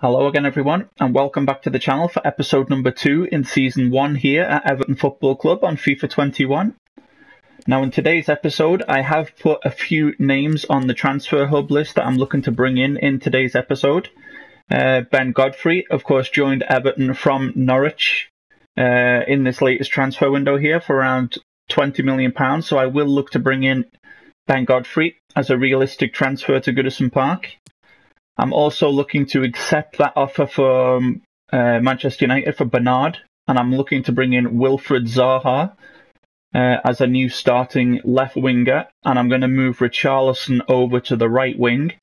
Hello again everyone, and welcome back to the channel for episode number 2 in season 1 here at Everton Football Club on FIFA 21. Now in today's episode I have put a few names on the transfer hub list that I'm looking to bring in today's episode. Ben Godfrey of course joined Everton from Norwich in this latest transfer window here for around £20 million, so I will look to bring in Ben Godfrey as a realistic transfer to Goodison Park. I'm also looking to accept that offer from Manchester United for Bernard, and I'm looking to bring in Wilfried Zaha as a new starting left winger, and I'm going to move Richarlison over to the right wing,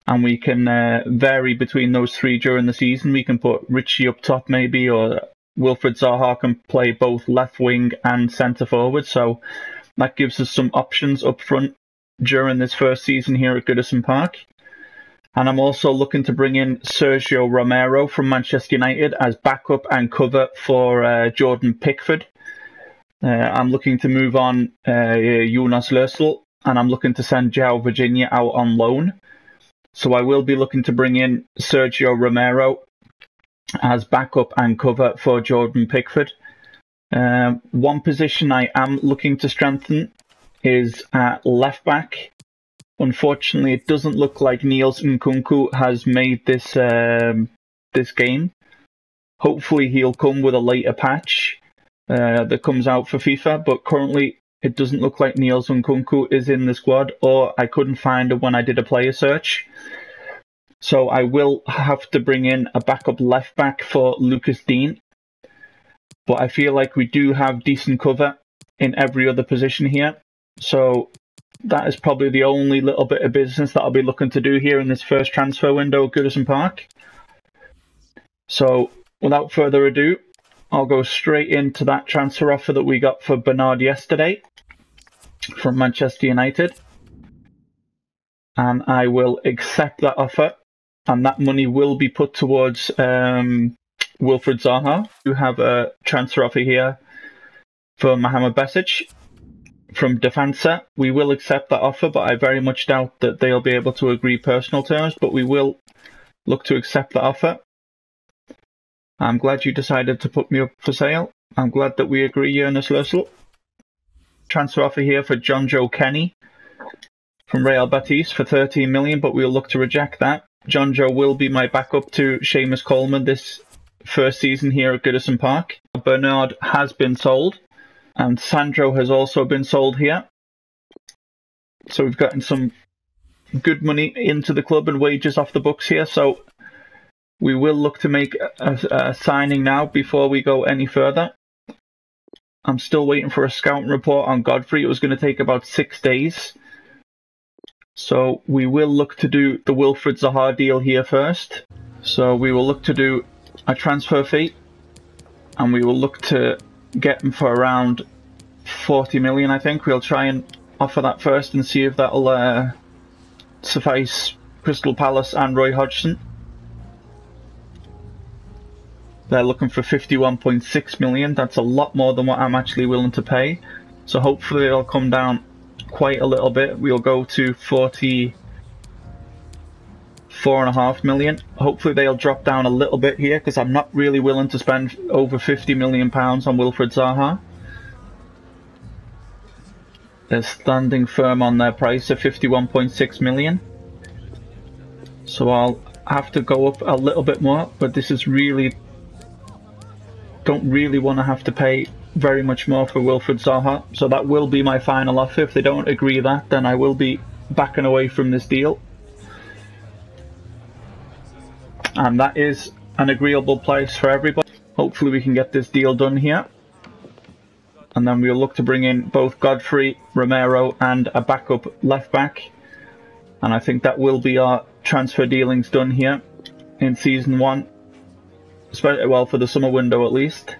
and we can vary between those three during the season. We can put Richie up top maybe, or Wilfried Zaha can play both left wing and centre forward, so that gives us some options up front during this first season here at Goodison Park. And I'm also looking to bring in Sergio Romero from Manchester United as backup and cover for Jordan Pickford. I'm looking to move on Jonas Lössl, and I'm looking to send João Virginia out on loan. So I will be looking to bring in Sergio Romero as backup and cover for Jordan Pickford. One position I am looking to strengthen is at left back. Unfortunately, it doesn't look like Niels Nkunku has made this this game. Hopefully, he'll come with a later patch that comes out for FIFA, but currently it doesn't look like Niels Nkunku is in the squad, or I couldn't find him when I did a player search. So I will have to bring in a backup left back for Lucas Dean. But I feel like we do have decent cover in every other position here. So that is probably the only little bit of business that I'll be looking to do here in this first transfer window at Goodison Park. So without further ado, I'll go straight into that transfer offer that we got for Bernard yesterday from Manchester United. And I will accept that offer, and that money will be put towards Wilfried Zaha. We have a transfer offer here for Mohamed Besic from Defensa. We will accept that offer, but I very much doubt that they'll be able to agree personal terms, but we will look to accept that offer. I'm glad you decided to put me up for sale. I'm glad that we agree, Jonas Lössl. Transfer offer here for John Joe Kenny from Real Betis for 13 million, but we'll look to reject that. John Joe will be my backup to Seamus Coleman this first season here at Goodison Park. Bernard has been sold, and Sandro has also been sold here. So we've gotten some good money into the club and wages off the books here. So we will look to make a signing now before we go any further. I'm still waiting for a scouting report on Godfrey. It was going to take about 6 days. So we will look to do the Wilfried Zaha deal here first. So we will look to do a transfer fee, and we will look to get him for around 40 million, I think. We'll try and offer that first and see if that'll suffice Crystal Palace and Roy Hodgson. They're looking for 51.6 million. That's a lot more than what I'm actually willing to pay. So hopefully it'll come down quite a little bit. We'll go to 44.5 million. Hopefully they'll drop down a little bit here, because I'm not really willing to spend over £50 million on Wilfried Zaha. They're standing firm on their price of 51.6 million. So I'll have to go up a little bit more, but this is really, don't really want to have to pay very much more for Wilfried Zaha. So that will be my final offer. If they don't agree that, then I will be backing away from this deal. And that is an agreeable price for everybody. Hopefully we can get this deal done here. And then we'll look to bring in both Godfrey, Romero and a backup left back. And I think that will be our transfer dealings done here in season 1. Especially, well, for the summer window at least.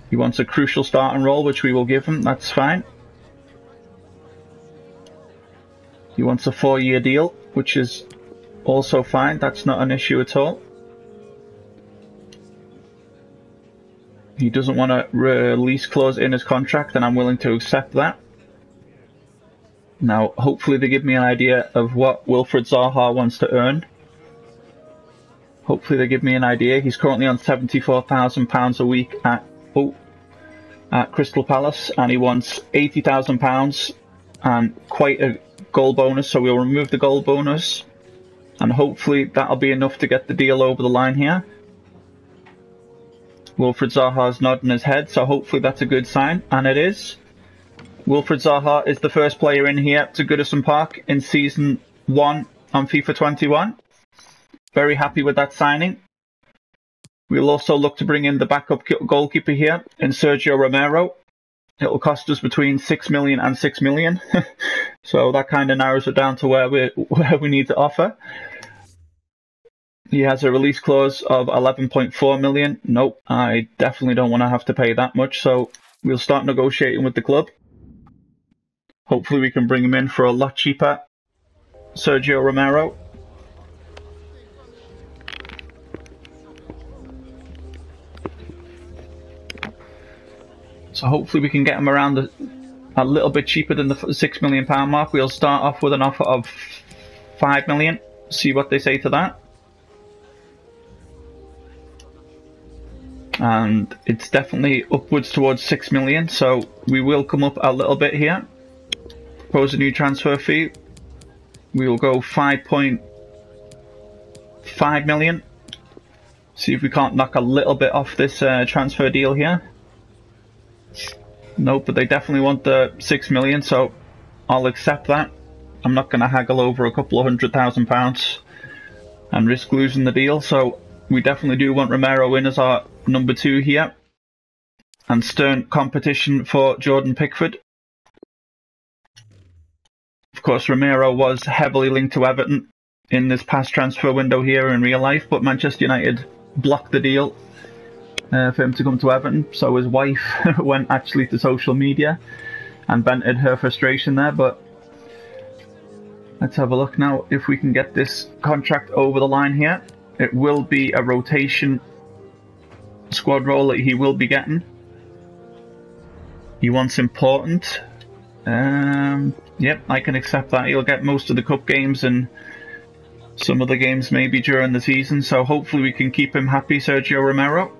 He wants a crucial starting role, which we will give him. That's fine. He wants a 4-year deal, which is also fine. That's not an issue at all. He doesn't want a release clause in his contract, and I'm willing to accept that. Now, hopefully they give me an idea of what Wilfried Zaha wants to earn. Hopefully they give me an idea. He's currently on £74,000 a week at Crystal Palace, and he wants £80,000 and quite a goal bonus, so we'll remove the goal bonus, and hopefully that'll be enough to get the deal over the line here. Wilfried Zaha's nodding his head, so hopefully that's a good sign, and it is. Wilfried Zaha is the first player in here to Goodison Park in Season 1 on FIFA 21. Very happy with that signing. We'll also look to bring in the backup goalkeeper here in Sergio Romero. It'll cost us between 6 million and 6 million. So that kind of narrows it down to where we need to offer. He has a release clause of 11.4 million. Nope, I definitely don't want to have to pay that much. So we'll start negotiating with the club. Hopefully we can bring him in for a lot cheaper. Sergio Romero. So hopefully we can get him around a little bit cheaper than the £6 million mark. We'll start off with an offer of 5 million. See what they say to that. And it's definitely upwards towards 6 million. So we will come up a little bit here. Propose a new transfer fee. We will go 5.5 million. See if we can't knock a little bit off this transfer deal here. Nope, but they definitely want the 6 million, so I'll accept that. I'm not going to haggle over a couple of £100,000 and risk losing the deal. So we definitely do want Romero in as our number 2 here. And stern competition for Jordan Pickford. Of course, Romero was heavily linked to Everton in this past transfer window here in real life, but Manchester United blocked the deal for him to come to Everton. So his wife went actually to social media and vented her frustration there. But let's have a look now if we can get this contract over the line here. It will be a rotation squad role that he will be getting. He wants important. Yep, I can accept that. He'll get most of the cup games and some of the games maybe during the season, so hopefully we can keep him happy, Sergio Romero.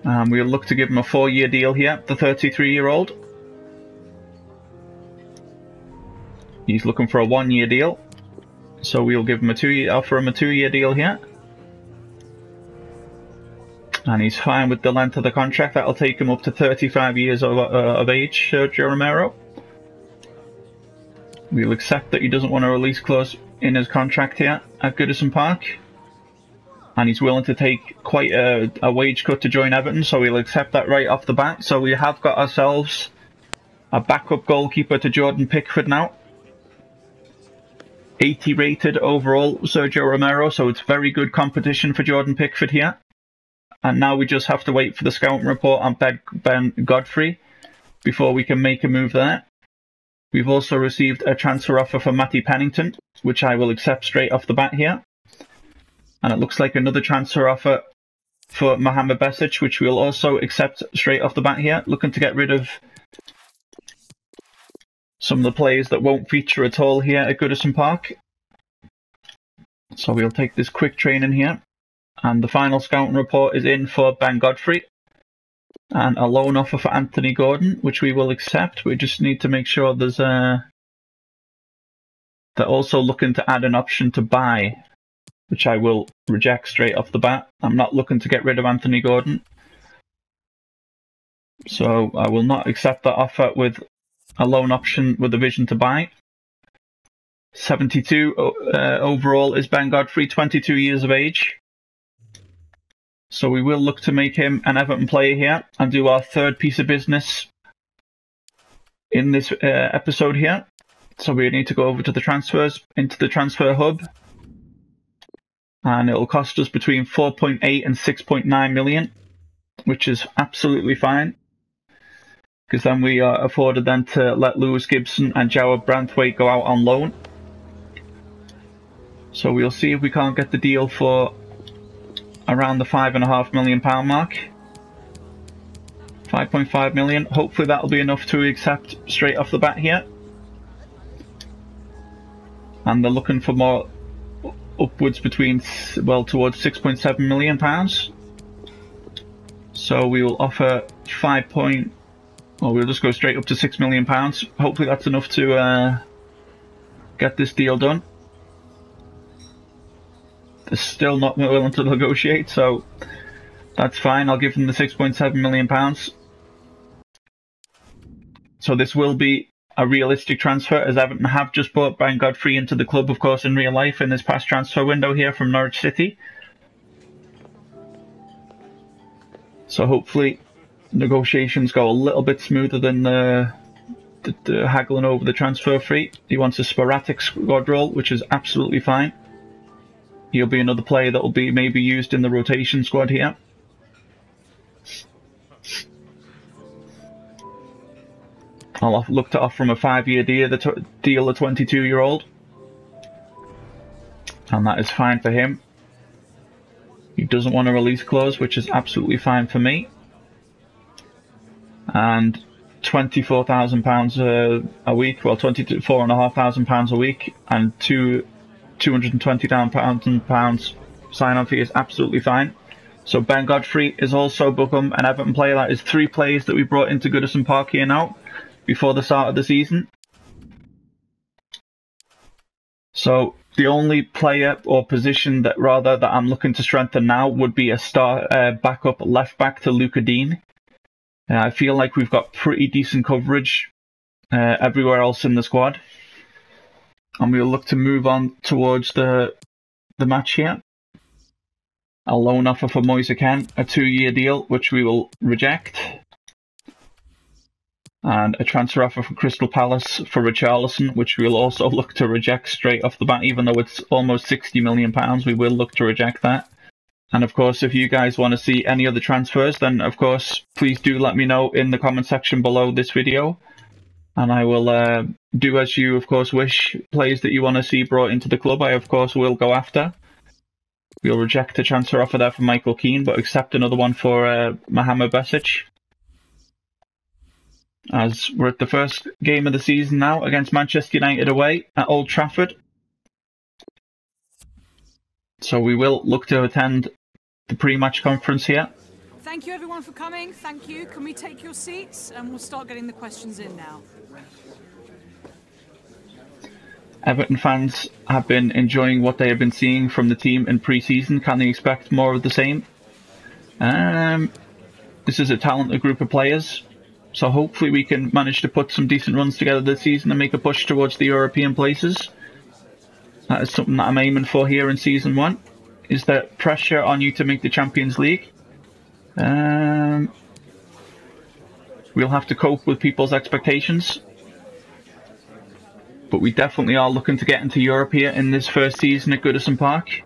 We'll look to give him a 4-year deal here, the 33-year-old. He's looking for a 1-year deal, so we'll give him offer him a 2-year deal here. And he's fine with the length of the contract. That'll take him up to 35 years of age, Sergio Romero. We'll accept that he doesn't want a release clause in his contract here at Goodison Park. And he's willing to take quite a wage cut to join Everton, so we'll accept that right off the bat. So we have got ourselves a backup goalkeeper to Jordan Pickford now. 80 rated overall, Sergio Romero, so it's very good competition for Jordan Pickford here. And now we just have to wait for the scouting report on Ben Godfrey before we can make a move there. We've also received a transfer offer for Matty Pennington, which I will accept straight off the bat here. And it looks like another transfer offer for Mohamed Besic, which we'll also accept straight off the bat here. Looking to get rid of some of the players that won't feature at all here at Goodison Park. So we'll take this quick training here. And the final scouting report is in for Ben Godfrey. And a loan offer for Anthony Gordon, which we will accept. We just need to make sure there's they're also looking to add an option to buy, which I will reject straight off the bat. I'm not looking to get rid of Anthony Gordon. So I will not accept that offer with a loan option with a vision to buy. 72 overall is Ben Godfrey, 22 years of age. So we will look to make him an Everton player here and do our third piece of business in this episode here. So we need to go over to the transfers, into the transfer hub. And it'll cost us between 4.8 and 6.9 million, which is absolutely fine. Because then we are afforded then to let Lewis Gibson and Joao Branthwaite go out on loan. So we'll see if we can't get the deal for around the £5.5 million mark. 5.5 million. Hopefully that'll be enough to accept straight off the bat here. And they're looking for more upwards between, well, towards £6.7 million. So we will offer we'll just go straight up to £6 million. Hopefully that's enough to get this deal done. They're still not willing to negotiate, so that's fine. I'll give them the £6.7 million. So this will be a realistic transfer, as Everton have just bought Ben Godfrey into the club, of course, in real life in this past transfer window here from Norwich City. So hopefully negotiations go a little bit smoother than the haggling over the transfer fee. He wants a sporadic squad role, which is absolutely fine. He'll be another player that will be maybe used in the rotation squad here. I'll look to offer him a 5-year deal, a 22-year-old. And that is fine for him. He doesn't want a release clause, which is absolutely fine for me. And £24,000 a week, well, £24,500 a week, and £220,000 sign-on fee is absolutely fine. So Ben Godfrey is also become an Everton player. That is 3 players that we brought into Goodison Park here now, before the start of the season. So the only player or position that I'm looking to strengthen now would be a backup left back to Luca Dean. I feel like we've got pretty decent coverage everywhere else in the squad, and we'll look to move on towards the match here. A loan offer for Moise Kean, a 2-year deal, which we will reject. And a transfer offer from Crystal Palace for Richarlison, which we'll also look to reject straight off the bat. Even though it's almost £60 million, we will look to reject that. And of course, if you guys want to see any other transfers, then of course, please do let me know in the comment section below this video. And I will do as you, of course, wish. Players that you want to see brought into the club, I of course will go after. We'll reject a transfer offer there for Michael Keane, but accept another one for Mohamed Besic. As we're at the first game of the season now against Manchester United away at Old Trafford. So we will look to attend the pre-match conference here. Thank you everyone for coming. Thank you. Can we take your seats and we'll start getting the questions in now. Everton fans have been enjoying what they have been seeing from the team in pre-season. Can they expect more of the same? This is a talented group of players. So hopefully we can manage to put some decent runs together this season and make a push towards the European places. That is something that I'm aiming for here in Season 1. Is there pressure on you to make the Champions League? We'll have to cope with people's expectations. But we definitely are looking to get into Europe here in this first season at Goodison Park.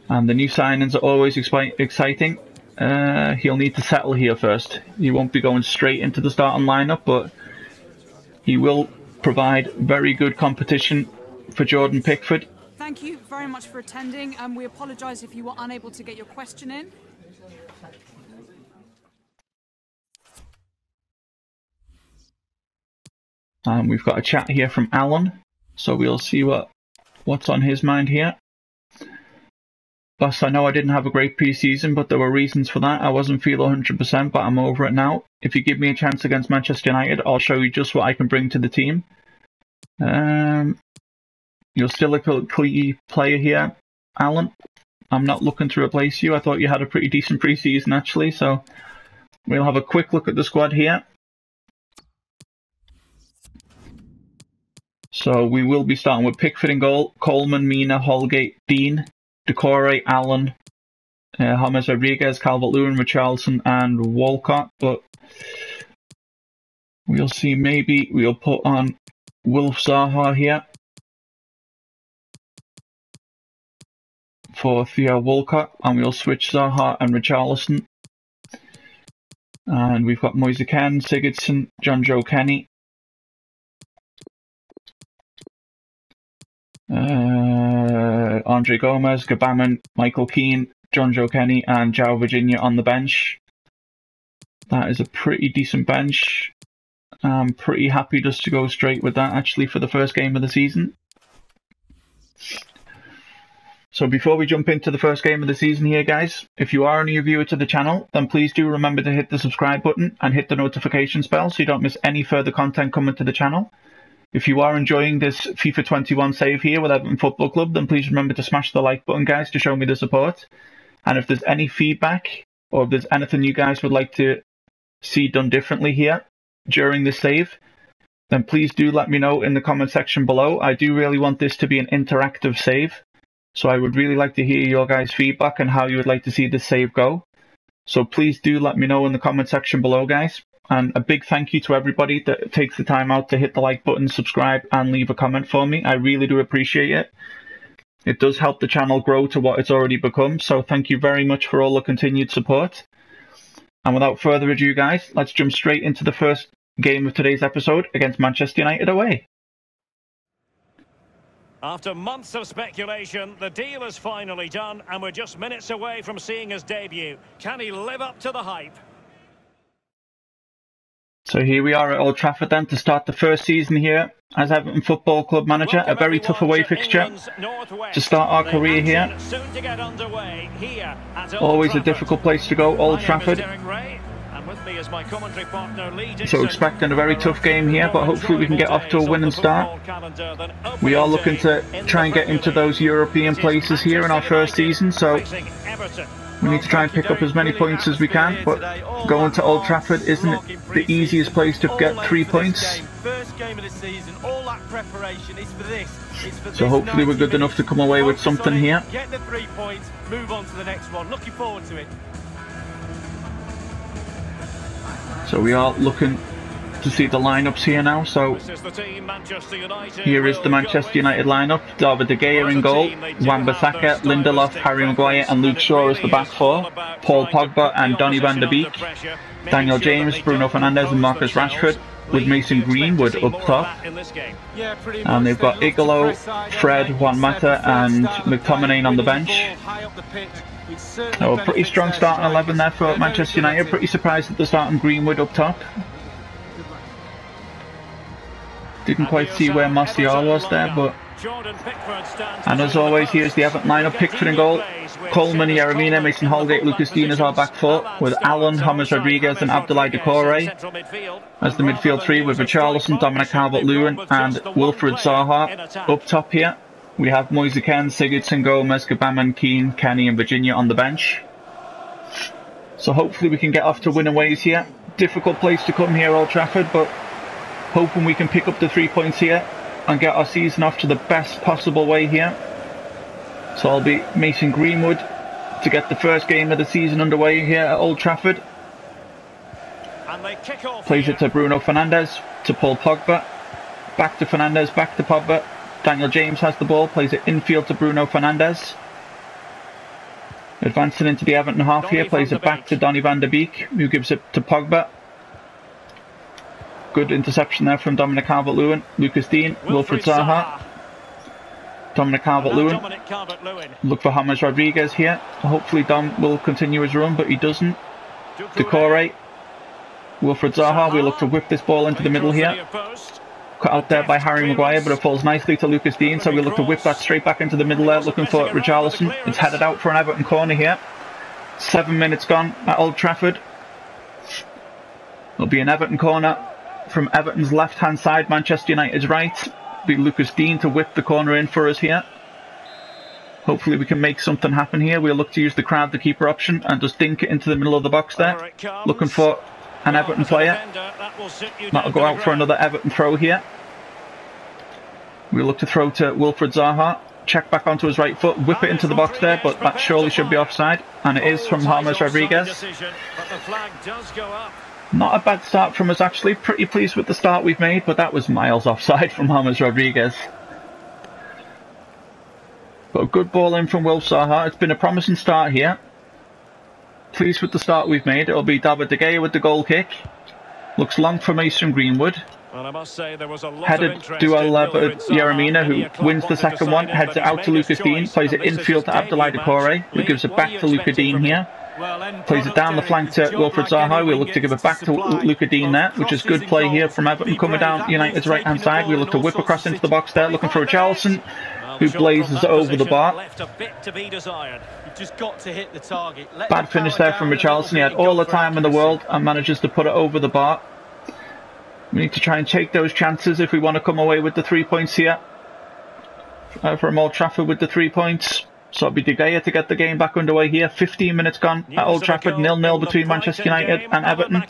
And the new signings are always exciting. He'll need to settle here first. He won't be going straight into the starting lineup, but he will provide very good competition for Jordan Pickford. Thank you very much for attending, and we apologise if you were unable to get your question in. We've got a chat here from Alan, so we'll see what's on his mind here. Boss, I know I didn't have a great pre-season, but there were reasons for that. I wasn't feeling 100%, but I'm over it now. If you give me a chance against Manchester United, I'll show you just what I can bring to the team. You're still a key player here, Alan. I'm not looking to replace you. I thought you had a pretty decent pre-season, actually, so we'll have a quick look at the squad here. So we will be starting with Pickford in goal, Coleman, Mina, Holgate, Dean, Decore, Allen, James Rodriguez, Calvert-Lewin, Richarlison and Walcott. But we'll see, maybe we'll put on Wilf Zaha here for Theo Walcott, and we'll switch Zaha and Richarlison. And we've got Moise Kean, Sigurdsson, John Joe Kenny, Andre Gomez, Gabaman, Michael Keane, John Joe Kenny and João Virginia on the bench. That is a pretty decent bench. I'm pretty happy just to go straight with that actually for the first game of the season. So before we jump into the first game of the season here, guys, if you are a new viewer to the channel, then please do remember to hit the subscribe button and hit the notifications bell so you don't miss any further content coming to the channel. If you are enjoying this FIFA 21 save here with Everton Football Club, then please remember to smash the like button, guys, to show me the support. And if there's any feedback or if there's anything you guys would like to see done differently here during this save, then please do let me know in the comment section below. I do really want this to be an interactive save. So I would really like to hear your guys' feedback and how you would like to see this save go. So please do let me know in the comment section below, guys. And a big thank you to everybody that takes the time out to hit the like button, subscribe, and leave a comment for me. I really do appreciate it. It does help the channel grow to what it's already become. So thank you very much for all the continued support. And without further ado, guys, let's jump straight into the first game of today's episode against Manchester United away. After months of speculation, the deal is finally done, and we're just minutes away from seeing his debut. Can he live up to the hype? So here we are at Old Trafford then to start the first season here as Everton Football Club manager. A very tough away fixture to start our career here. Always a difficult place to go, Old Trafford. So expecting a very tough game here, but hopefully we can get off to a winning start. We are looking to try and get into those European places here in our first season, so we need to try and pick up as many points as we can, but going to Old Trafford isn't the easiest place to get 3 points. So hopefully we're good enough to come away with something here. Get the 3 points, move on to the next one. Looking forward to it. So we are looking to see the lineups here now. So here is the Manchester United lineup. David De Gea in goal, Wan-Bissaka, Lindelof, Harry Maguire and Luke Shaw as the back four, Paul Pogba and Donny van de Beek, Daniel James, Bruno Fernandes and Marcus Rashford, with Mason Greenwood up top. And they've got Igalo, Fred, Juan Mata and McTominay on the bench. Oh, a pretty strong starting 11 there for Manchester United. Pretty surprised that they're starting Greenwood up top. Didn't quite see where Martial was there, but... And as always, here's the Everton lineup. Pickford in goal, Coleman, Yeremina, Mason Holgate, Lucas Digne as our back four, with Allen, James Rodriguez and Abdoulaye Doucouré as the midfield three, with Richarlison, Dominic Calvert-Lewin and Wilfried Zaha up top here. We have Moise Kean, Sigurdsson, Gomez, Gbamin, Keane, Kenny and Virginia on the bench. So hopefully we can get off to winning ways here. Difficult place to come here, Old Trafford, but hoping we can pick up the 3 points here and get our season off to the best possible way here. So I'll be Mason Greenwood to get the first game of the season underway here at Old Trafford. Plays it to Bruno Fernandes, to Paul Pogba, back to Fernandes, back to Pogba. Daniel James has the ball, plays it infield to Bruno Fernandes. Advancing into the Everton half here, plays it back to Donny van de Beek, who gives it to Pogba. Good interception there from Dominic Calvert-Lewin. Lucas Digne, Wilfried Zaha. Dominic Calvert-Lewin. Look for James Rodriguez here. Hopefully Dom will continue his run, but he doesn't. Doucouré. Wilfried Zaha. We look to whip this ball into the middle here. Cut out there by Harry Maguire, but it falls nicely to Lucas Digne, so we look to whip that straight back into the middle there, looking for Richarlison. It's headed out for an Everton corner here. 7 minutes gone at Old Trafford. It'll be an Everton corner from Everton's left-hand side, Manchester United's right. It'll be Lucas Digne to whip the corner in for us here. Hopefully we can make something happen here. We'll look to use the crowd the keeper option and just dink it into the middle of the box there. Looking for an Everton player. That'll go out for another Everton throw here. We'll look to throw to Wilfried Zaha. Check back onto his right foot, whip it into the box there, but that surely should be offside. And it is from James Rodriguez. Not a bad start from us actually. Pretty pleased with the start we've made, but that was miles offside from James Rodriguez. But a good ball in from Wilf Zaha. It's been a promising start here. Pleased with the start we've made. It'll be David De Gea with the goal kick. Looks long for Mason Greenwood. And I must say there was a lot Headed duel with Yeremina, who wins the second one. Heads it out to Lucas Digne. Plays it infield to Abdoulaye Doucouré, who gives it back to Lucas Digne here. Plays it down the flank to Wilfried Zaha. We'll look to give it back to Lucas Digne there, which is good play here from Everton coming down United's right hand side. We look to whip across into the box there, looking for Richarlison. who blazes it over the bar. Left a bit to be desired. You've just got to hit the target. Bad finish there from Richarlison. He had all the time in the world and manages to put it over the bar. We need to try and take those chances if we want to come away with the 3 points here. From Old Trafford with the 3 points. So it'll be De Gea to get the game back underway here. 15 minutes gone at Old Trafford. 0-0 between Manchester United and Everton.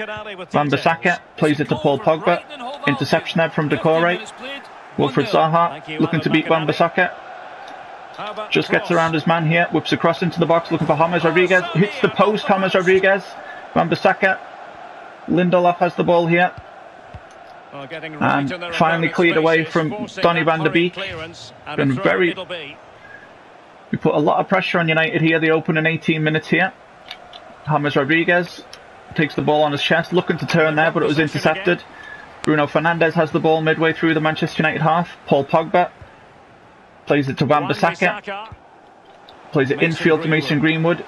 Wan-Bissaka plays it to Paul Pogba. Interception there from Decore. Wilfried Zaha looking to beat Wan-Bissaka. Just gets around his man here. Whips across into the box looking for James Rodriguez. Hits the post, James Rodriguez. Wan-Bissaka. Lindelof has the ball here. And finally cleared away from Donny van de Beek. We put a lot of pressure on United here, the opening 18 minutes here. James Rodriguez takes the ball on his chest, looking to turn there, but it was intercepted. Bruno Fernandes has the ball midway through the Manchester United half. Paul Pogba plays it to Wan-Bissaka. Plays it infield to Mason Greenwood.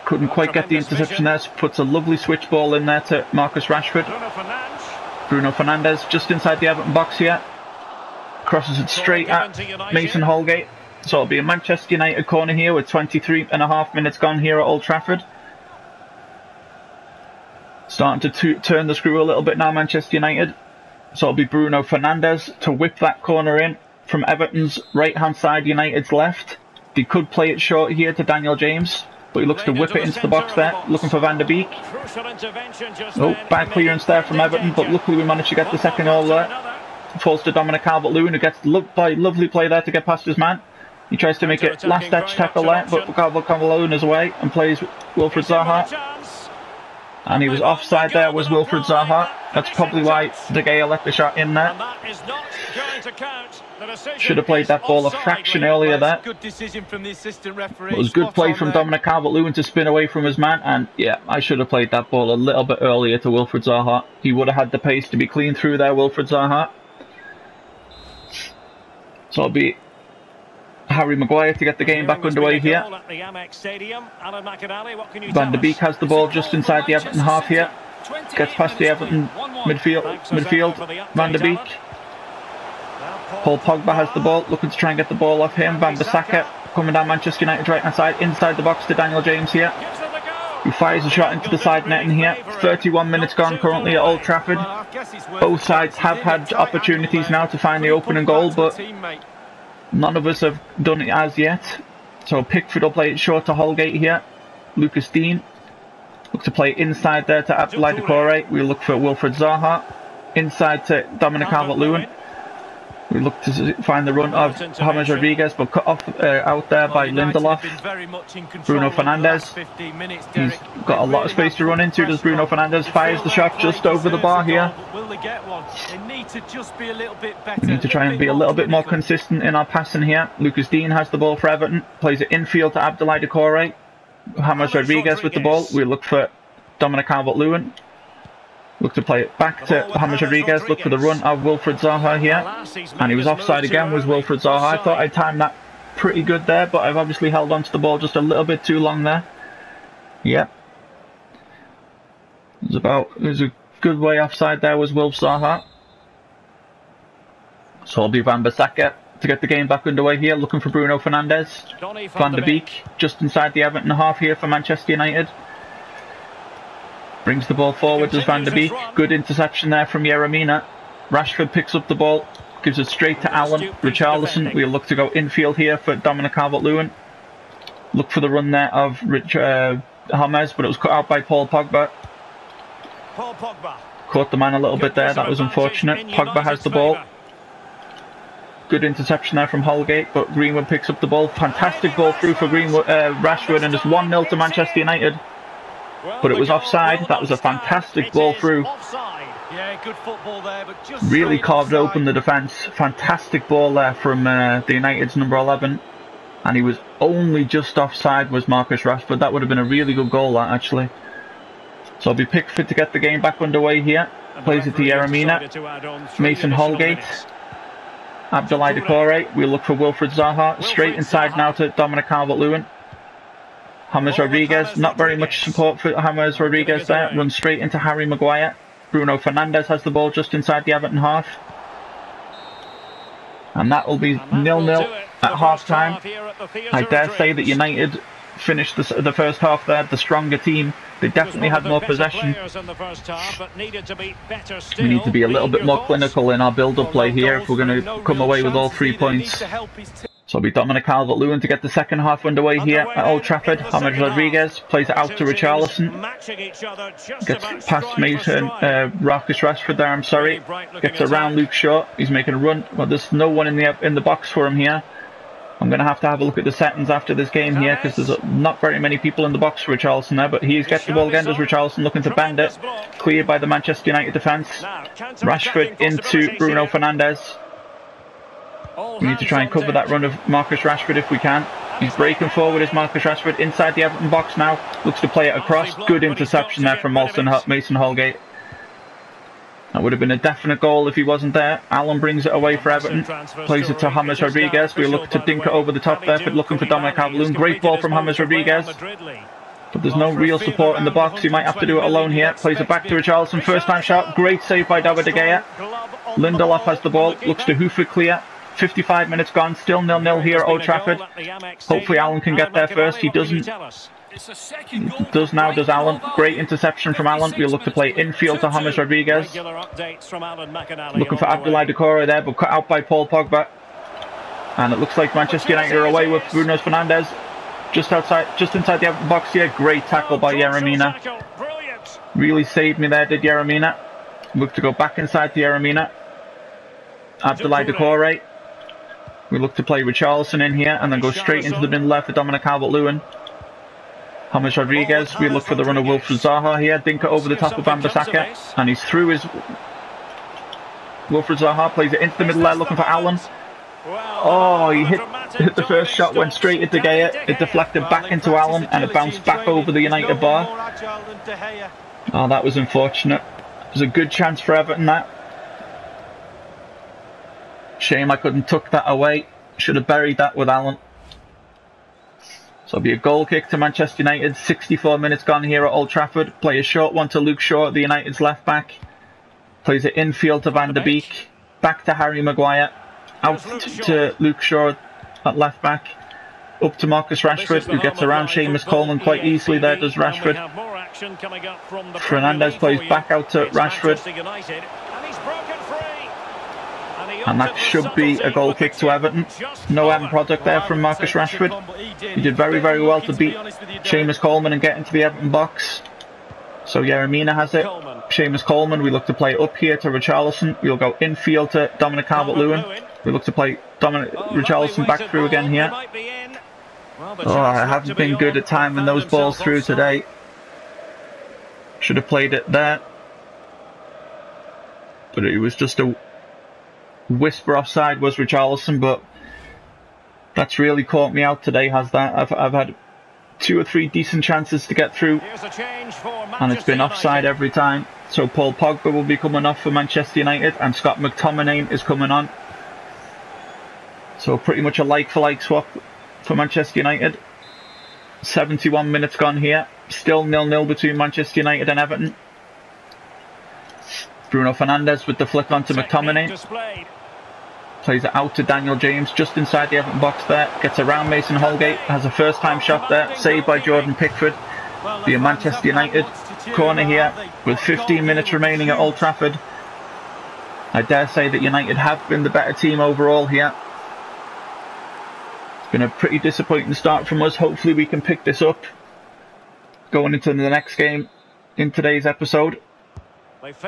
Couldn't quite get the interception there, so puts a lovely switch ball in there to Marcus Rashford. Bruno Fernandes just inside the Everton box here. Crosses it straight at Mason Holgate. So it'll be a Manchester United corner here with 23.5 minutes gone here at Old Trafford. Starting to turn the screw a little bit now, Manchester United. So it'll be Bruno Fernandes to whip that corner in from Everton's right hand side, United's left. He could play it short here to Daniel James, but he looks to whip it into the box there, looking for Van de Beek. Oh, bad clearance there from Everton, but luckily we managed to get the second goal there. Falls to Dominic Calvert-Lewin, who gets lovely play there to get past his man. He tries to make it last edge tackle there, but Calvert-Lewin is away and plays Wilfried Zaha. And he was offside there, was Wilfried Zaha. That's probably why De Gea left the shot in there. Should have played that ball a fraction earlier there. It was good play from Dominic Calvert-Lewin to spin away from his man, and yeah, I should have played that ball a little bit earlier to Wilfried Zaha. He would have had the pace to be clean through there, Wilfried Zaha. So it'll be Harry Maguire to get the game back underway here. Van de Beek has the ball just inside the Everton half here. Gets past the Everton midfield. Van de Beek. Paul Pogba has the ball, looking to try and get the ball off him. Wan-Bissaka coming down Manchester United's right hand side, inside the box to Daniel James here, who fires a shot into the side netting here. 31 minutes gone currently at Old Trafford. Both sides have had opportunities now to find the opening goal, but none of us have done it as yet. So Pickford will play it short to Holgate here. Lucas Dean look to play inside there to Abdoulaye Doucouré. We look for Wilfried Zaha. Inside to Dominic Calvert-Lewin. We look to find the run of James Rodriguez, but cut off out there by Lindelof. Bruno Fernandes. He's got a lot of space to run into. Does Bruno Fernandes? Fires the shot just over the bar here. We need to try and be a little bit more consistent in our passing here. Lucas Dean has the ball for Everton. Plays it infield to Abdoulaye Doucouré. James Rodriguez with the ball. We look for Dominic Calvert-Lewin. Look to play it back to James Rodriguez. Look for the run of Wilfried Zaha here. And he was offside again with Wilfried Zaha. I thought I timed that pretty good there, but I've obviously held on to the ball just a little bit too long there. Yeah. It was a good way offside there was Wilf Zaha. So it'll be Wan-Bissaka to get the game back underway here. Looking for Bruno Fernandes. Van de Beek just inside the Everton half here for Manchester United. Brings the ball forward, does Van de Beek. Good interception there from Yeremina. Rashford picks up the ball, gives it straight to Alan. Richarlison, we'll look to go infield here for Dominic Calvert-Lewin. Look for the run there of James, but it was cut out by Paul Pogba. Caught the man a little bit there, that was unfortunate. Pogba has the ball. Good interception there from Holgate, but Greenwood picks up the ball. Fantastic ball through for Rashford, and it's 1-0 to Manchester United. But it was offside. That was a fantastic ball through. Really carved open the defence. Fantastic ball there from the United's number 11. And he was only just offside was Marcus Rashford. That would have been a really good goal, that actually. So it'll be Pickford to get the game back underway here. Plays it to Yeremina. Mason Holgate. Abdoulaye Doucouré. We'll look for Wilfried Zaha. Straight inside now to Dominic Calvert-Lewin. James Rodriguez, not very much support for James Rodriguez there. Runs straight into Harry Maguire. Bruno Fernandes has the ball just inside the Everton half. And that will be 0-0 at half-time. I dare say that United finished the first half there, the stronger team. They definitely had more possession. We need to be a little bit more clinical in our build-up play here if we're going to come away with all 3 points. So it'll be Dominic Calvert-Lewin to get the second half underway here at Old Trafford. James Rodriguez plays it out to Richarlison. Gets past Mason, Marcus Rashford there, I'm sorry. Gets around Luke Shaw. He's making a run. Well, there's no one in the box for him here. I'm going to have a look at the settings after this game here, because there's not very many people in the box for Richarlison there, but he gets the ball again, does Richarlison, looking to bend it. Cleared by the Manchester United defence. Rashford into Bruno Fernandes. We need to try and cover that run of Marcus Rashford if we can. He's breaking forward as Marcus Rashford inside the Everton box now. Looks to play it across. Good interception there from Mason Holgate. That would have been a definite goal if he wasn't there. Allen brings it away for Everton. Plays it to James Rodriguez. We look to dink it over the top there, but looking for Dominic Calvert-Lewin. Great ball from James Rodriguez. But there's no real support in the box. He might have to do it alone here. Plays it back to Richarlison. First time shot. Great save by David De Gea. Lindelof has the ball. Looks to hoof it clear. 55 minutes gone. Still 0-0 here at Old Trafford. Hopefully Allen can get there first. He doesn't. Does now, does Allen. Great interception from Allen. We'll look to play infield to James Rodriguez. Looking for Abdoulaye Doucouré there, but cut out by Paul Pogba. And it looks like Manchester United are away with Bruno Fernandes. Just inside the box here. Great tackle by Yeremina. Really saved me there, did Yeremina. Look to go back inside to Yeremina. Abdoulaye Doucouré. We look to play Richarlison in here and then go straight into the middle left for Dominic Calvert-Lewin. James Rodriguez, we look for the run of Wilfried Zaha here. Dinka over the top of Wan-Bissaka, and he's through his... Wilfried Zaha plays it into the middle there, looking for Allen. Oh, he hit the first shot, went straight at De Gea. It deflected back into Allen, and it bounced back over the United bar. Oh, that was unfortunate. It was a good chance for Everton, that. Shame I couldn't tuck that away. Should have buried that with Allen. So it'll be a goal kick to Manchester United. 64 minutes gone here at Old Trafford. Play a short one to Luke Shaw, the United's left back. Plays it infield to Van der Beek. Back to Harry Maguire. Out to Luke Shaw at left back. Up to Marcus Rashford, who gets around Seamus Coleman quite easily there, does Rashford. Fernandes plays back out to Rashford. And that should be a goal kick to Everton. No end product there from Marcus Rashford. He did very, very well to beat Seamus Coleman and get into the Everton box. So Yeremina has it. Seamus Coleman, we look to play up here to Richarlison. We'll go infield to Dominic Calvert-Lewin. We look to play Richarlison back through again here. Oh, I haven't been good at timing those balls through today. Should have played it there. But it was just a whisper offside, was Richarlison, but that's really caught me out today, has that. I've had 2 or 3 decent chances to get through, and it's been offside every time. So Paul Pogba will be coming off for Manchester United, and Scott McTominay is coming on. So pretty much a like-for-like swap for Manchester United. 71 minutes gone here. Still 0-0 between Manchester United and Everton. Bruno Fernandes with the flick onto McTominay. Plays it out to Daniel James, just inside the Everton box there. Gets around Mason Holgate, has a first time shot there, saved by Jordan Pickford. The Manchester United corner here, with 15 minutes remaining at Old Trafford. I dare say that United have been the better team overall here. It's been a pretty disappointing start from us. Hopefully we can pick this up going into the next game in today's episode.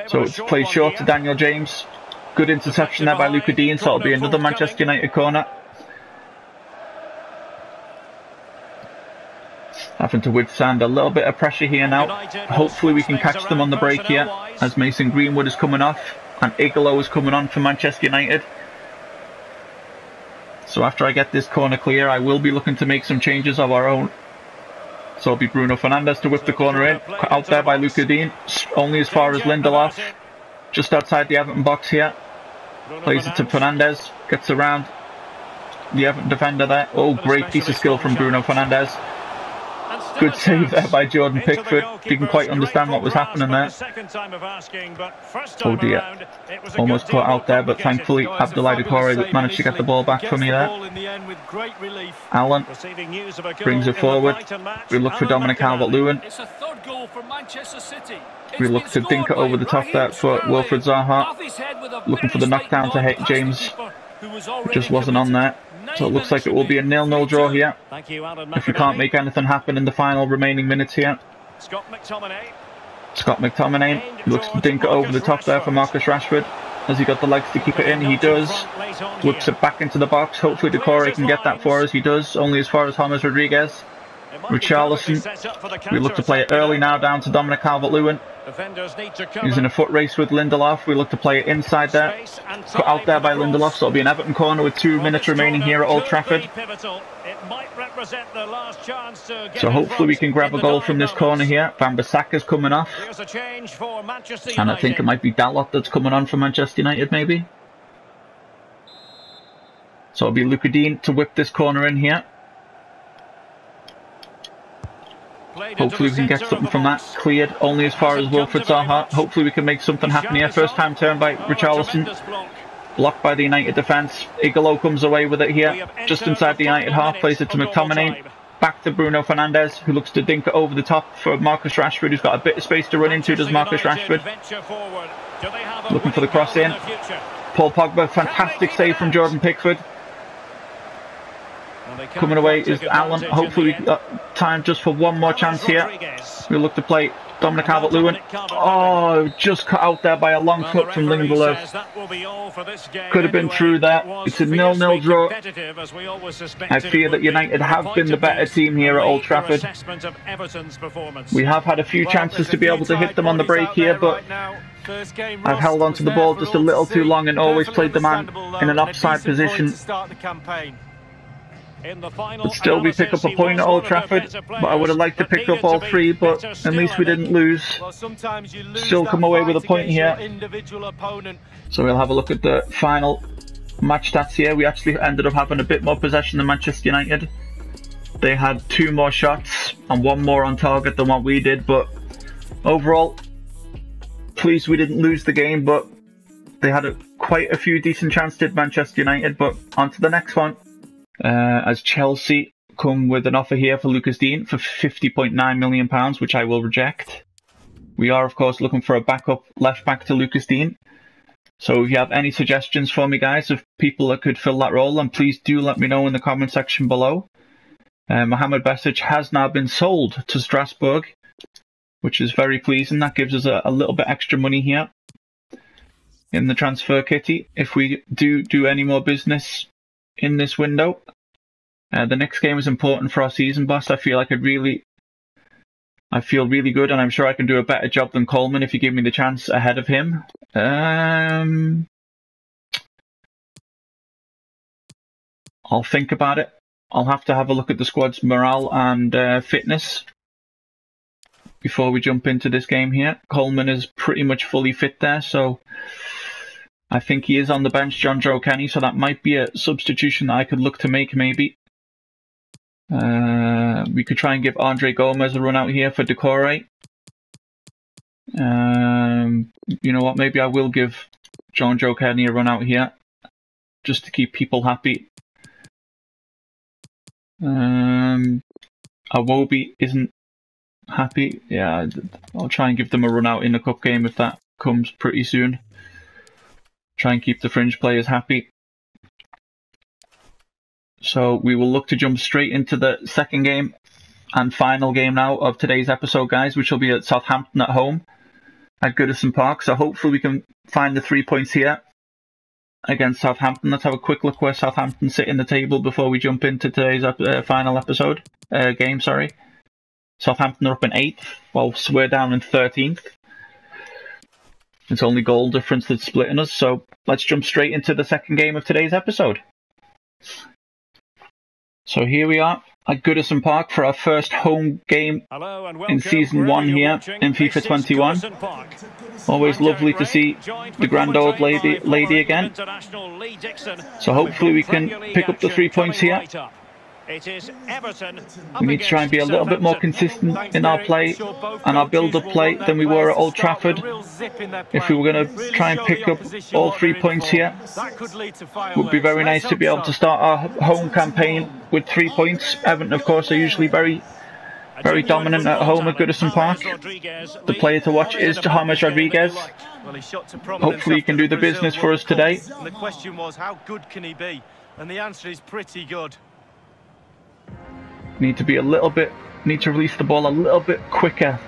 So it's played short to Daniel James. Good interception there by Luca Dean, so it'll be another Manchester United corner. Having to withstand a little bit of pressure here now. Hopefully we can catch them on the break here, as Mason Greenwood is coming off and Igalo is coming on for Manchester United. So after I get this corner clear, I will be looking to make some changes of our own. So it'll be Bruno Fernandes to whip the corner in. Out there by Luca Dean, only as far as Lindelof. Just outside the Everton box here. Plays it to Fernandes. Gets around the Everton defender there. Oh, great piece of skill from Bruno Fernandes. Good save there by Jordan Pickford. Didn't quite understand what was happening there. Oh dear. Almost put out there, but thankfully Abdoulaye Doucouré managed to get the ball back for me there. Allen brings it forward. We look for Dominic Calvert-Lewin. We look to dink it over the top there for Wilfried Zaha. Looking for the knockdown to James. Just wasn't on there. So it looks like it will be a 0-0 draw here. If we can't make anything happen in the final remaining minutes here. Scott McTominay looks to dink it over the top there for Marcus Rashford. Has he got the legs to keep it in? He does. Whips it back into the box. Hopefully Doucouré can get that for us. He does. Only as far as James Rodriguez. Richarlison. We look to play it early now down to Dominic Calvert-Lewin. Using a foot race with Lindelof. We look to play it inside there. Cut out there by Lindelof. So it'll be an Everton corner with 2 minutes remaining here at Old Trafford. So hopefully we can grab a goal from this corner here. Van Bissaka's coming off. And I think it might be Dalot that's coming on for Manchester United maybe. So it'll be Luca Dean to whip this corner in here. Hopefully we can get something from that. Cleared only as far as Wilfried Zaha. Hopefully we can make something happen here. First time turn by Richarlison. Blocked by the United defence. Igalo comes away with it here. Just inside the United half. Plays it to McTominay. Back to Bruno Fernandes, who looks to dink it over the top for Marcus Rashford, who's got a bit of space to run into, does Marcus Rashford. Looking for the cross in. Paul Pogba, fantastic save from Jordan Pickford. Coming away is Allen. Hopefully we got time just for one more chance here. We'll look to play Dominic Calvert-Lewin. Oh, just cut out there by a long foot from Lindelof. Could have been through that. It's a 0-0 draw. I fear that United have been the better team here at Old Trafford. We have had a few chances to be able to hit them on the break here, but I've held on to the ball just a little too long and always played the man in an offside position. But still we pick up a point at Old Trafford, but I would have liked to pick up all 3, but at least we didn't lose. Still come away with a point here. So we'll have a look at the final match stats here. We actually ended up having a bit more possession than Manchester United. They had 2 more shots and 1 more on target than what we did, but overall, pleased we didn't lose the game, but they had quite a few decent chances, did Manchester United, but on to the next one. As Chelsea come with an offer here for Lucas Dean for £50.9 million, which I will reject. We are, of course, looking for a backup left back to Lucas Dean. So if you have any suggestions for me, guys, of people that could fill that role, then please do let me know in the comment section below. Mohamed Besic has now been sold to Strasbourg, which is very pleasing. That gives us a little bit extra money here in the transfer kitty if we do any more business in this window. The next game is important for our season, boss. I feel really good, and I'm sure I can do a better job than Coleman if you give me the chance ahead of him. I'll think about it. I'll have to have a look at the squad's morale and fitness before we jump into this game here. Coleman is pretty much fully fit there, so I think he is on the bench, John Joe Kenny, so that might be a substitution that I could look to make maybe. We could try and give Andre Gomez a run out here for Doucouré. You know what, maybe I will give John Joe Kenny a run out here, just to keep people happy. Awobi isn't happy. Yeah, I'll try and give them a run out in the cup game if that comes pretty soon. Try and keep the fringe players happy. So we will look to jump straight into the second game and final game now of today's episode, guys, which will be at Southampton at home at Goodison Park. So hopefully we can find the 3 points here against Southampton. Let's have a quick look where Southampton sit in the table before we jump into today's final episode game. Southampton are up in 8th, whilst we're down in 13th. It's only goal difference that's splitting us, so let's jump straight into the second game of today's episode. So here we are at Goodison Park for our first home game in Season 1 here in FIFA 21. Always lovely to see the grand old lady again. So hopefully we can pick up the 3 points here. It is Everton. We need to try and be a little bit more consistent in our play and our build-up play than we were at Old Trafford. If we were going to try and pick up all 3 points here, it would be very nice to be able to start our home campaign with 3 points. Everton, of course, are usually very dominant at home at Goodison Park. The player to watch is James Rodriguez. Hopefully he can do the business for us today. And the question was, how good can he be? And the answer is pretty good. Need to release the ball a little bit quicker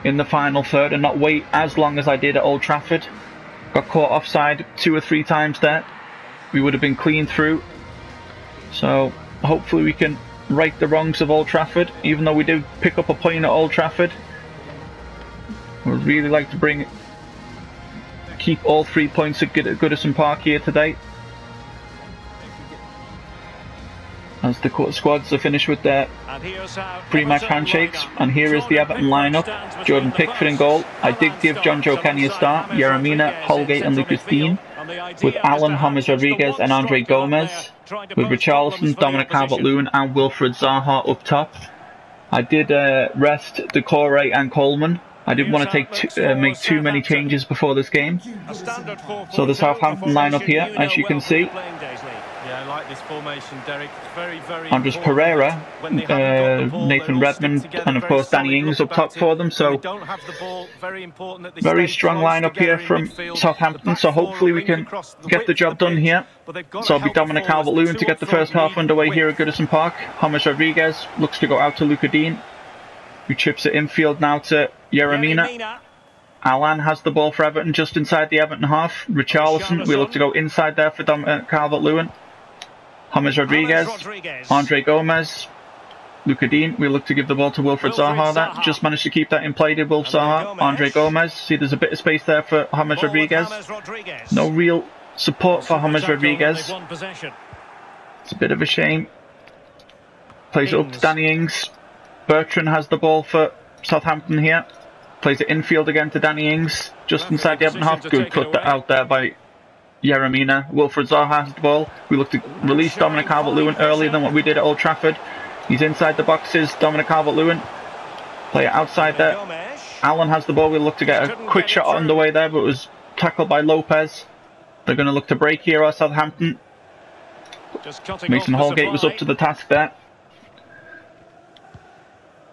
in the final third and not wait as long as I did at Old Trafford. Got caught offside 2 or 3 times there. We would have been clean through. So hopefully we can right the wrongs of Old Trafford, even though we did pick up a point at Old Trafford. We'd really like to keep all 3 points at Goodison Park here today. As the squads are finished with their pre-match handshakes, and here is the Everton lineup. Jordan Pickford in goal. I did give John Joe Kenny a start. Yeremina, Holgate and Lucas Dean, with Alan, James Rodriguez and Andre Gomez, with Richarlison, Dominic Calvert-Lewin and Wilfred Zaha up top. I did rest Decore and Coleman. I didn't want to make too many changes before this game. So the Southampton lineup here, as you can see. Yeah, I like this formation, Derek. Very Andres Pereira, Nathan Redmond, and of course Danny Ings up top for them. So very strong lineup here from Southampton. So hopefully we can get the job done here. So it'll be Dominic Calvert-Lewin to get the first half underway here at Goodison Park. James Rodriguez looks to go out to Luca Dean, who chips it infield now to Yeremina. Alan has the ball for Everton just inside the Everton half. Richarlison, we look to go inside there for Dominic Calvert-Lewin. James Rodriguez, Andre Gomez, Luca Dean. We look to give the ball to Wilfred Zaha there. Just managed to keep that in play, did Wilf Zaha. Andre Gomez. See, there's a bit of space there for James Rodriguez. No real support for James Rodriguez. It's a bit of a shame. Plays it up to Danny Ings. Bertrand has the ball for Southampton here. Plays it infield again to Danny Ings. Just inside the Everton half. Good cut out there by Yeremina. Wilfred Zaha has the ball. We look to release Dominic Calvert-Lewin earlier than what we did at Old Trafford. He's inside the boxes. Dominic Calvert-Lewin. Play it outside there. Alan has the ball. We look to get a quick shot on the way there, but it was tackled by Lopez. They're going to look to break here at Southampton. Mason Holgate was up to the task there.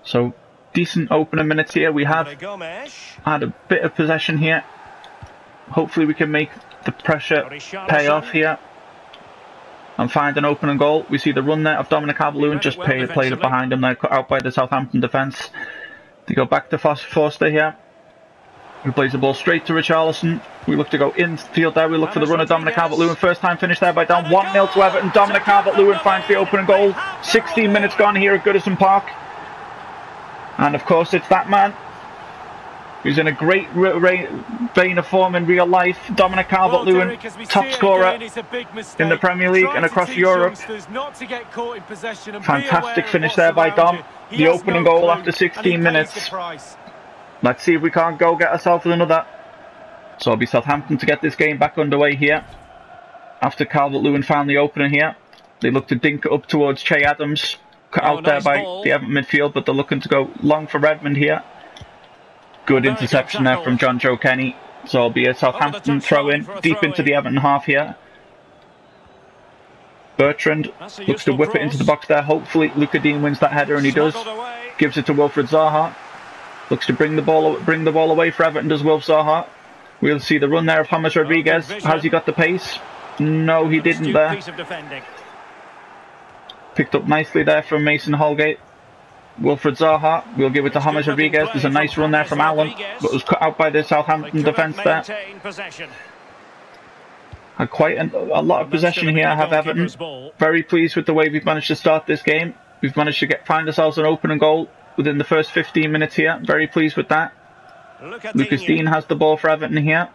So decent opening minutes here. We have had a bit of possession here. Hopefully we can make the pressure pay off here and find an opening goal. We see the run there of Dominic Calvert-Lewin, just played it behind him there, cut out by the Southampton defence. They go back to Forster here, who plays the ball straight to Richarlison. We look to go infield there. We look for the run of Dominic Calvert-Lewin. First time finish there by Dom. 1-0 to Everton. Dominic Calvert-Lewin finds the opening goal. 16 minutes gone here at Goodison Park. And of course it's that man who's in a great vein of form in real life. Dominic Calvert-Lewin, top scorer in the Premier League and across Europe. Fantastic finish there by Dom. The opening goal after 16 minutes. Let's see if we can't go get ourselves another. So it'll be Southampton to get this game back underway here. After Calvert-Lewin found the opener here, they look to dink it up towards Che Adams. Cut out there by the Everton midfield, but they're looking to go long for Redmond here. Good interception there from John Joe Kenny. So it'll be a Southampton throw in deep into the Everton half here. Bertrand looks to whip it into the box there. Hopefully Luca Dean wins that header, and he does. Gives it to Wilfred Zaha. Looks to bring the ball away for Everton, does Wilf Zaha. We'll see the run there of James Rodriguez. Has he got the pace? No, he didn't there. Picked up nicely there from Mason Holgate. Wilfred Zaha, we'll give it to James Rodriguez. There's a nice run there from Allen, but was cut out by the Southampton defence there. Had quite a lot of possession here, I have Everton. Very pleased with the way we've managed to start this game. We've managed to find ourselves an opening goal within the first 15 minutes here. Very pleased with that. Lucas Dean has the ball for Everton here.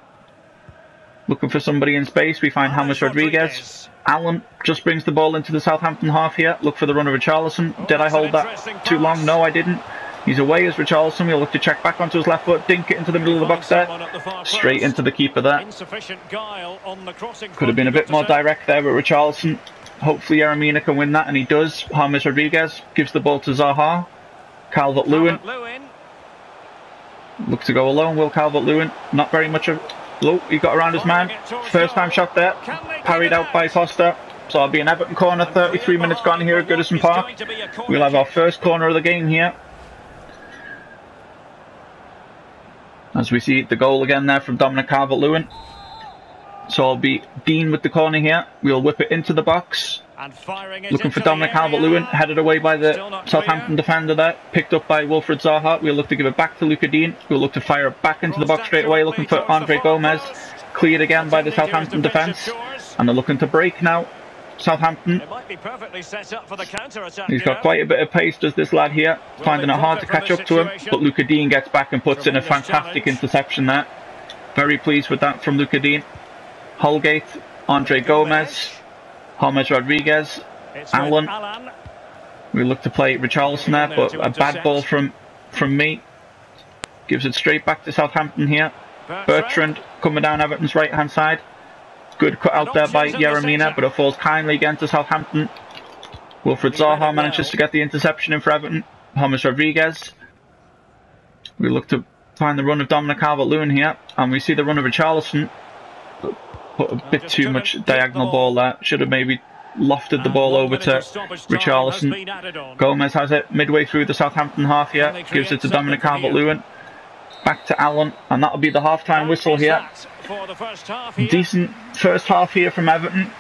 Looking for somebody in space. We find James Rodriguez. Allen just brings the ball into the Southampton half here. Look for the run of Richarlison. Did I hold that too long? No, I didn't. He's away as Richarlison. We'll look to check back onto his left foot. Dink it into the middle of the box there. Straight into the keeper there. Could have been a bit more direct there with Richarlison. Hopefully Yeremina can win that, and he does. James Rodriguez gives the ball to Zaha. Calvert-Lewin looks to go alone. Will Calvert-Lewin, not very much of... Oh, he got around his man. First time shot there. Parried out by Costa. So it'll be an Everton corner. 33 minutes gone here at Goodison Park. We'll have our first corner of the game here. As we see the goal again there from Dominic Calvert-Lewin. So it'll be Dean with the corner here. We'll whip it into the box. Looking for Dominic Calvert-Lewin. Headed away by the Southampton defender there. Picked up by Wilfried Zaha. We'll look to give it back to Luca Dean. We'll look to fire it back into the box straight away. Looking for Andre Gomez. Cleared again by the Southampton defence. And they're looking to break now. Southampton. He's got quite a bit of pace, does this lad here. Finding it hard to catch up to him. But Luca Dean gets back and puts in a fantastic interception there. Very pleased with that from Luca Dean. Holgate, Andre Gomez, James Rodriguez, Allen. We look to play Richarlison there, but a bad ball from me. Gives it straight back to Southampton here. Bertrand coming down Everton's right hand side. Good cut out there by Yeremina, but it falls kindly again to Southampton. Wilfried Zaha manages to get the interception in for Everton. James Rodriguez. We look to find the run of Dominic Calvert-Lewin here, and we see the run of Richarlison. Put a bit too much diagonal ball there. Should have maybe lofted the ball over to Richarlison. Gomez has it midway through the Southampton half here. Gives it to Dominic Calvert-Lewin. Back to Allen, and that'll be the half-time whistle here. Decent first half here from Everton.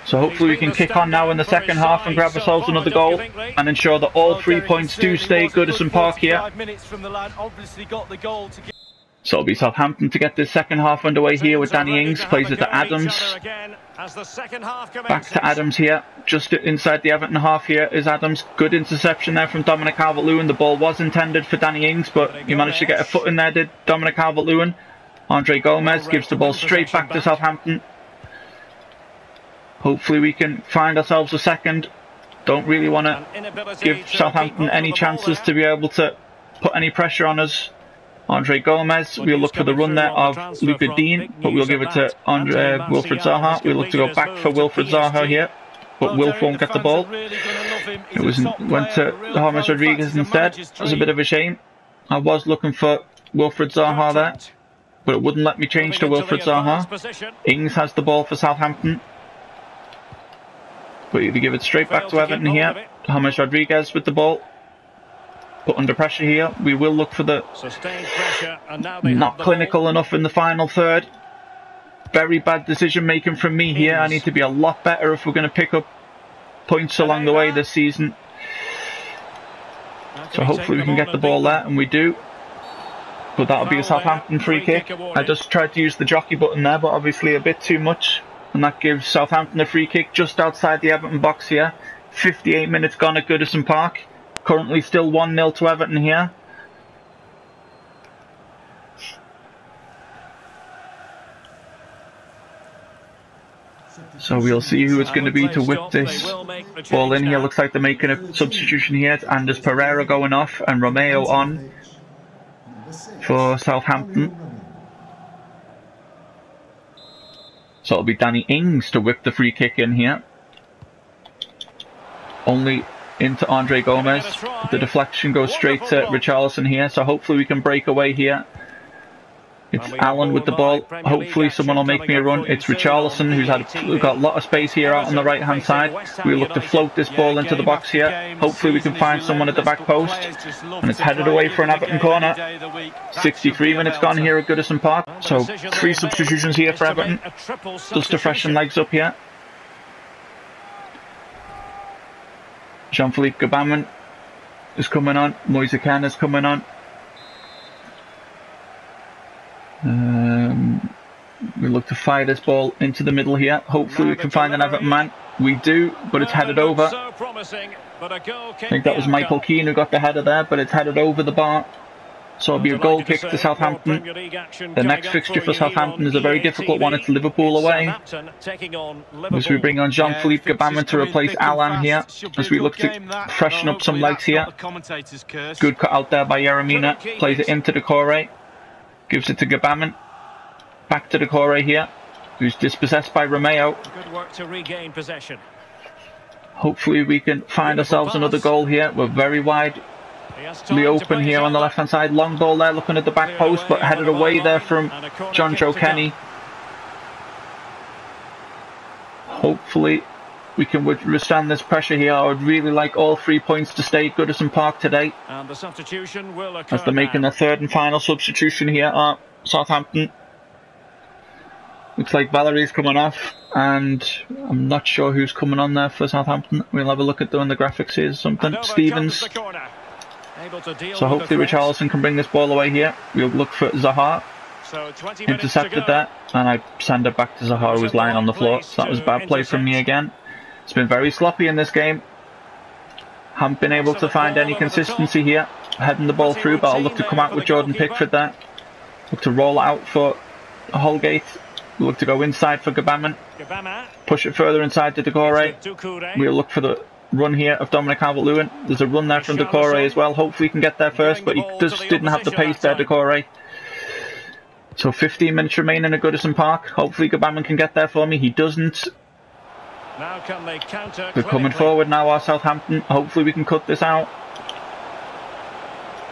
So hopefully we can kick on now in the second half and grab ourselves another goal and ensure that all 3 points do stay Goodison Park here. So it'll be Southampton to get this second half underway here with Danny Ings. Plays it to Adams. Back to Adams here. Just inside the Everton half here is Adams. Good interception there from Dominic Calvert-Lewin. The ball was intended for Danny Ings, but he managed to get a foot in there, did Dominic Calvert-Lewin. Andre Gomez gives the ball straight back to Southampton. Hopefully we can find ourselves a second. Don't really want to give Southampton any chances to be able to put any pressure on us. Andre Gomez, we'll look for the run there of Luca Dean, but we'll give it to Wilfried Zaha. We'll look to go back for Wilfried Zaha here, but Wilf won't get the ball. Went to James Rodriguez instead. It was a bit of a shame. I was looking for Wilfried Zaha there, but it wouldn't let me change to Wilfried Zaha. Ings has the ball for Southampton. But we give it straight back to Everton here. James Rodriguez with the ball. Put under pressure here. We will look for the not clinical enough in the final third. Very bad decision making from me here. I need to be a lot better if we're going to pick up points along the way this season. So hopefully we can get the ball there, and we do. But that'll be a Southampton free kick. I just tried to use the jockey button there, but obviously a bit too much. And that gives Southampton a free kick just outside the Everton box here. 58 minutes gone at Goodison Park. Currently still 1-0 to Everton here. So we'll see who it's going to be to whip this ball in here. Looks like they're making a substitution here. It's Anders Pereira going off and Romeo on for Southampton. So it'll be Danny Ings to whip the free kick in here. Only into Andre Gomez. The deflection goes straight to Richarlison here, so hopefully we can break away here. It's Allen with the ball. Hopefully someone will make me a run. It's Richarlison who's got a lot of space here out on the right hand side. We'll look to float this ball into the box here. Hopefully we can find someone at the back post. And it's headed away for an Everton corner. 63 minutes gone here at Goodison Park. So 3 substitutions here for Everton. Just to freshen legs up here. Jean-Philippe Gbamin is coming on. Moise Kean is coming on. We look to fire this ball into the middle here. Hopefully we can find an Everton man. We do, but it's headed over. I think that was Michael Keane who got the header there, but it's headed over the bar. So it'll be a goal kick to Southampton. The next fixture for Southampton is a very difficult one. It's Liverpool away. As we bring on Jean-Philippe Gbamin to replace Allan here. As we look to freshen up some legs here. Good cut out there by Yeremina. Plays it into Decore. Gives it to Gbamin. Back to Decore here. who's dispossessed by Romeo. Good work to regain possession. Hopefully we can find ourselves another goal here. We're very widely open here on the left-hand side. Long ball there, looking at the back post, but headed away there from John Joe Kenny. Hopefully we can withstand this pressure here. I would really like all 3 points to stay at Goodison Park today. And the substitution will occur as they're making their third and final substitution here at Southampton. Looks like Valerie's coming off, and I'm not sure who's coming on there for Southampton. We'll have a look at doing the graphics here. Something. Stevens. So hopefully Richarlison can bring this ball away here. We'll look for Zaha. Intercepted that, and I send it back to Zaha, who was lying on the floor. So that was a bad play from me again. It's been very sloppy in this game. Haven't been able to find any consistency here. Heading the ball through, but I'll look to come out with Jordan Pickford there. Look to roll out for Holgate. Look to go inside for Gabaman. Push it further inside to Decore. We'll look for the run here of Dominic Calvert-Lewin. There's a run there from Decore as well. Hopefully he can get there first, but he just didn't have the pace there, Decore. So 15 minutes remaining at Goodison Park. Hopefully Gabaman can get there for me. He doesn't. Now can they counter? We're coming forward now, our Southampton. Hopefully we can cut this out.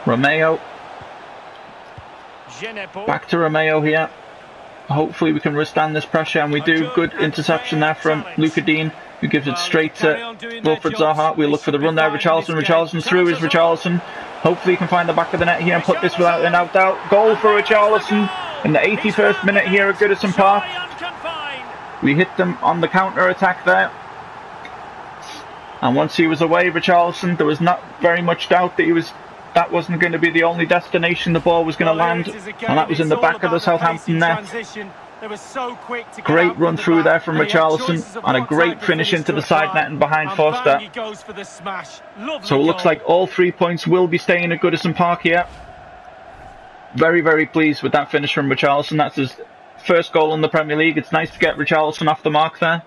Romeo. Back to Romeo here. Hopefully we can withstand this pressure, and we do. Good interception there from Luca Dean, who gives it straight to Wilfred Zaha. We'll look for the run there. Richarlison through is Richarlison. Hopefully he can find the back of the net here and put this without a doubt. Goal for Richarlison in the 81st minute here at Goodison Park. We hit them on the counter-attack there. And once he was away, Richarlison, there was not very much doubt that that wasn't going to be the only destination the ball was going to land, and that was in the back of the Southampton net. Great run through there from Richarlison, and a great finish into the side net and behind Forster. So it looks like all 3 points will be staying at Goodison Park here. Very, very pleased with that finish from Richarlison. That's his first goal in the Premier League. It's nice to get Richarlison off the mark there.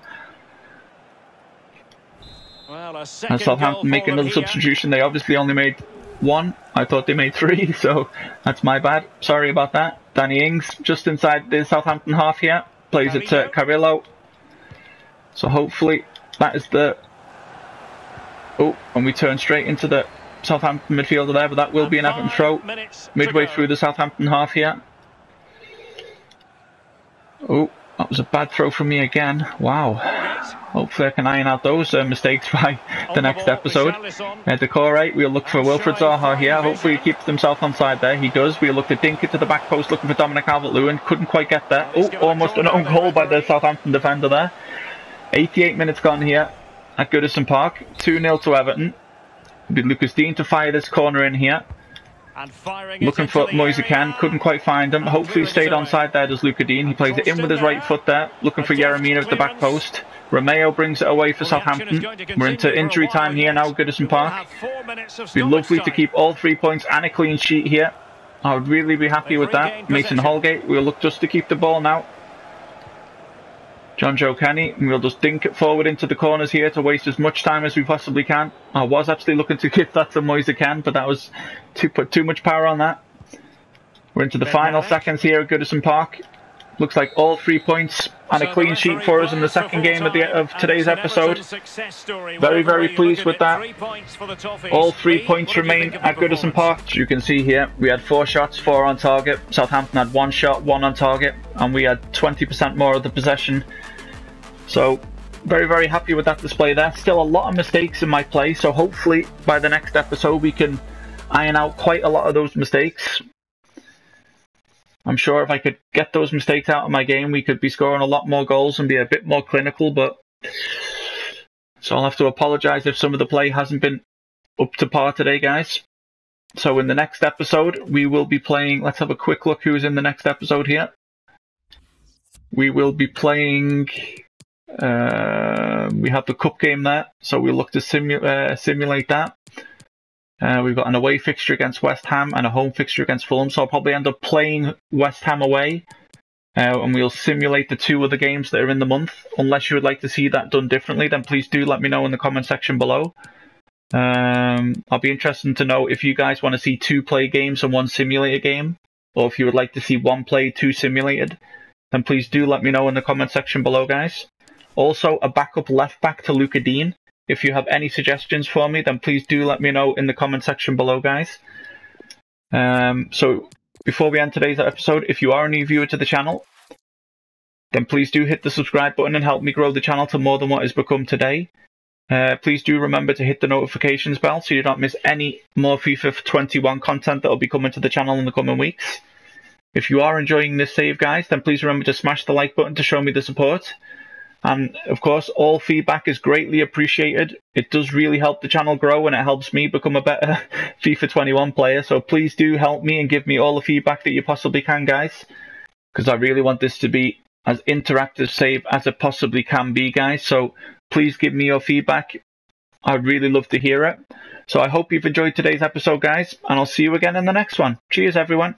And Southampton make another substitution. They obviously only made one. I thought they made three, so that's my bad. Sorry about that. Danny Ings just inside the Southampton half here. Plays it to Carrillo. So hopefully that is the... Oh, and we turn straight into the Southampton midfielder there, but that will be an Everton throw. Midway through the Southampton half here. Oh, that was a bad throw from me again. Wow. Hopefully I can iron out those mistakes by the next episode. Decore, we'll look for Wilfred Zaha here. Hopefully he keeps himself on side there. He does. We'll look to dink it to the back post, looking for Dominic Calvert-Lewin. Couldn't quite get there. Oh, almost an own goal by the Southampton defender there. 88 minutes gone here at Goodison Park. 2-0 to Everton. It'll be Lucas Dean to fire this corner in here. Looking for Moise Kean, couldn't quite find him. Hopefully he stayed onside there, does Luca Dean. He plays it in with his right foot there, looking for Yeremina at the back post. Romeo brings it away for Southampton. We're into injury time here now, Goodison Park. It'd be lovely to keep all 3 points and a clean sheet here. I would really be happy with that. Mason Holgate, we'll look just to keep the ball now. John Joe Kenny, and we'll just dink it forward into the corners here to waste as much time as we possibly can. I was actually looking to give that to Moise Kean, but that was put too much power on that. We're into the final seconds here at Goodison Park. Looks like all 3 points and a clean sheet for us in the second game of today's episode. Very, very pleased with that. All 3 points remain at Goodison Park. As you can see here, we had 4 shots, 4 on target. Southampton had 1 shot, 1 on target, and we had 20% more of the possession. So very, very happy with that display there. Still a lot of mistakes in my play, so hopefully by the next episode we can iron out quite a lot of those mistakes. I'm sure if I could get those mistakes out of my game, we could be scoring a lot more goals and be a bit more clinical, but so I'll have to apologise if some of the play hasn't been up to par today, guys. So in the next episode, we will be playing, let's have a quick look who's in the next episode here. We will be playing, we have the cup game there, so we'll look to simulate that. We've got an away fixture against West Ham and a home fixture against Fulham, so I'll probably end up playing West Ham away, and we'll simulate the 2 other games that are in the month. Unless you would like to see that done differently, then please do let me know in the comment section below. I'll be interested to know if you guys want to see 2 play games and 1 simulated game, or if you would like to see 1 play, 2 simulated. then please do let me know in the comment section below, guys. Also, a backup left back to Luca Dean. If you have any suggestions for me, then please do let me know in the comment section below, guys. So before we end today's episode, if you are a new viewer to the channel, then please do hit the subscribe button and help me grow the channel to more than what it's become today. Please do remember to hit the notifications bell so you don't miss any more FIFA 21 content that will be coming to the channel in the coming weeks. If you are enjoying this save, guys, then please remember to smash the like button to show me the support. And of course, all feedback is greatly appreciated. It does really help the channel grow and it helps me become a better FIFA 21 player. So please do help me and give me all the feedback that you possibly can, guys, because I really want this to be as interactive save as it possibly can be, guys. So please give me your feedback. I'd really love to hear it. So I hope you've enjoyed today's episode, guys, and I'll see you again in the next one. Cheers, everyone.